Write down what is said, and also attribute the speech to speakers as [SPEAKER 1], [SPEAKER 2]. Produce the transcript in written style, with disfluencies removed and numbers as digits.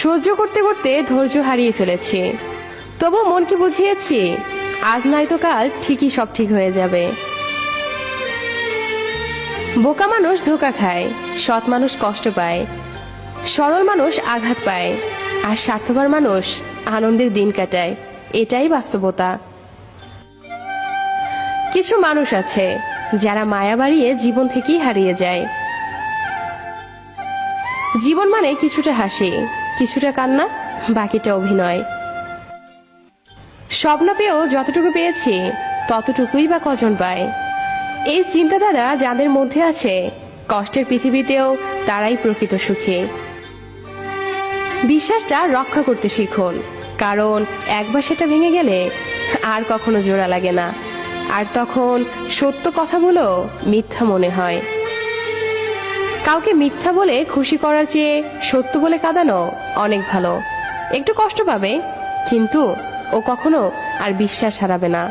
[SPEAKER 1] সহ্য করতে করতে ধৈর্য হারিয়ে ফেলেছি, তবু মনকে বুঝিয়েছি আজ নয়তো কাল ঠিকই সব ঠিক হয়ে যাবে। বোকা মানুষ ধোঁকা খায়, সৎ মানুষ কষ্ট পায়, সরল মানুষ আঘাত পায়, আর স্বার্থপর মানুষ আনন্দের দিন কাটায়। এটাই বাস্তবতা। কিছু মানুষ আছে যারা মায়া বাড়িয়ে জীবন থেকেই হারিয়ে যায়। জীবন মানে কিছুটা হাসি, কিছুটা কান্না, বাকিটা অভিনয়। স্বপ্ন পেয়েও যতটুকু পেয়েছি ততটুকুই বা কজন পায়। এই চিন্তাধারা যাদের মধ্যে আছে, কষ্টের পৃথিবীতেও তারাই প্রকৃত সুখী। বিশ্বাসটা রক্ষা করতে শিখুন, কারণ একবার সেটা ভেঙে গেলে আর কখনো জোড়া লাগে না, আর তখন সত্য কথাগুলো মিথ্যা মনে হয়। কাউকে মিথ্যা বলে খুশি করার চেয়ে সত্য বলে কাঁদানো অনেক ভালো। একটু কষ্ট পাবে, কিন্তু ও কখনো আর বিশ্বাস হারাবে না।